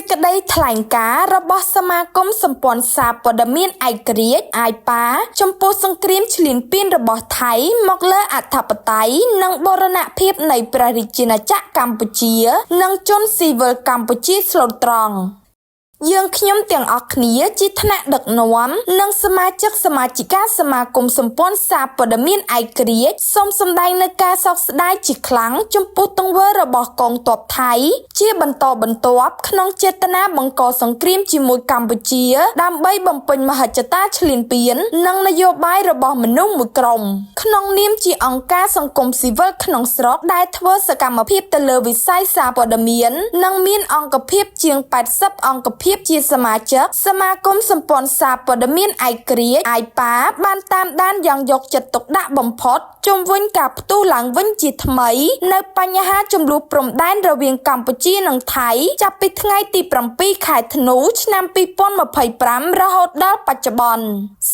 សេចក្តីថ្លែងការណ៍របស់សមាគមសម្ព័ន្ធសារព័ត៌មានឯករាជ្យ AIPA ចំពោះសង្គ្រាមឈ្លានពានរបស់ថៃមកលើអធិបតេយ្យនិងបូរណភាពនៃព្រះរាជាណាចក្រកម្ពុជានិងជនស៊ីវិលកម្ពុជាស្លូតត្រង់យើងខ្ញុំទាំងអស់គ្នាជាថ្នាក់ដឹកនាំនិងសមាជិកសមាជិកាសមាគមសម្ព័ន្ធសារព័ត៌មានឯករាជ្យសូមសម្ដែងនូវការសោកស្ដាយជាខ្លាំងចំពោះទង្វើរបស់កងទ័ពថៃជាបន្តបន្ទាប់ក្នុងចេតនាបង្កសង្គ្រាមជាមួយកម្ពុជាដើម្បីបំពេញមហិច្ឆតាឈ្លានពាននិងនយោបាយរបស់មនុស្សមួយក្រុមក្នុងនាមជាអង្គការសង្គមស៊ីវិលក្នុងស្រុកដែលធ្វើសកម្មភាពទៅលើវិស័យសារព័ត៌មាននិងមានអង្គភាពជាង80អង្គភាពជាសមាជិកសមាគមសម្ព័ន្ធសារព័ត៌មានឯករាជ្យ AIPA បានតាមដានយ៉ាងយកចិត្តទុកដាក់បំផុតជុំវិញការផ្ទុះឡើងវិញជាថ្មីនៅបញ្ហាជម្លោះព្រំដែនរវាងកម្ពុជានិងថៃចាប់ពីថ្ងៃទី7ខែធ្នូឆ្នាំ2025រហូតដល់បច្ចុប្បន្ន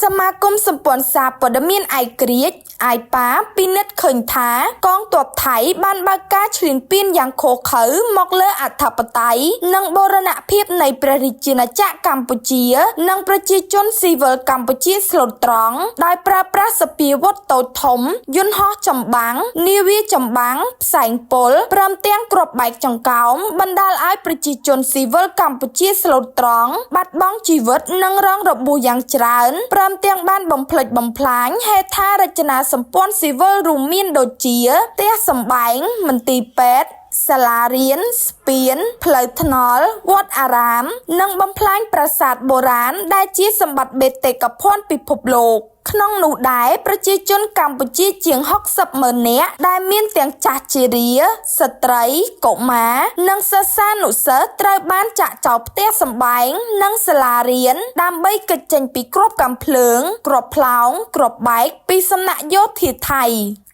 សមាគមសម្ព័ន្ធសារព័ត៌មានឯករាជ្យAIPA ពិនិត្យឃើញថាកងទ័ពថៃបានបើកការឈ្លានពានយ៉ាងឃោរឃៅមកលើអធិបតេយ្យនិងបូរណភាពនៃព្រះរាជាណាចក្រកម្ពុជានិងប្រជាជនស៊ីវិលកម្ពុជាស្លូតត្រង់ដោយប្រើប្រាស់សពាវុធតូចធំយន្តហោះចម្បាំងនាវាចម្បាំងផ្សែងពុលព្រមទាំងគ្រាប់បែកចង្កោមបណ្ដាលឲ្យប្រជាជនស៊ីវិលកម្ពុជាស្លូតត្រង់បាត់បង់ជីវិតនិងរងរបួសយ៉ាងច្រើនព្រមទាំងបានបំផ្លិចបំផ្លាញហេដ្ឋារចនាសម្ព័ន្ធស៊ីវិលរួមមានដូចជាផ្ទះសម្បែងមន្ទីរពេទ្យសាលារៀនស្ពានផ្លូវថ្នល់វត្តអារាមនិងបំផ្លាញប្រាសាទបុរាណដែលជាសម្បត្តិបេតិកភណ្ឌពិភពលោកក្នុងនោះដែរប្រជាជនកម្ពុជាជាង60,000នាក់ដែលមានទាំងចាស់ជរាស្ត្រីកុមារនិងសិស្សានុសិស្សត្រូវបានចាក់ចោលផ្ទះសម្បែងនិងសាលារៀនដើម្បីគេចចេញពីគ្រាប់កាំភ្លើងគ្រាប់ផ្លោងគ្រាប់បែកពីសំណាក់យោធាថៃ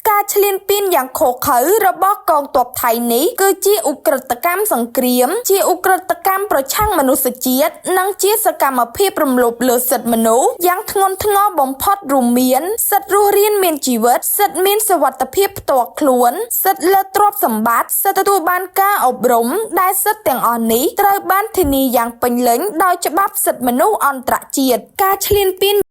ការឈ្លានពានយ៉ាងឃោរឃៅរបស់កងទ័ពថៃនេះគឺជាឧក្រិដ្ឋកម្មសង្គ្រាមជាឧក្រិដ្ឋកម្មប្រឆាំងមនុស្សជាតិនិងជាសកម្មភាពរំលោភលើសិទ្ធិមនុស្សយ៉ាងធ្ងន់ធ្ងរបំផុតរួមមានសិទ្ធិរស់រានមានជីវិតសិទ្ធិមានសុវត្ថិភាពផ្ទាល់ខ្លួនសិទ្ធិលើទ្រព្យសម្បត្តិសិទ្ធិទទួលបានការអប់រំដែលសិទ្ធិទាំងអស់នេះត្រូវបានធានាយ៉ាងពេញលេញដោយច្បាប់សិទ្ធិមនុស្សអន្តរជាតិការឈ្លានពាន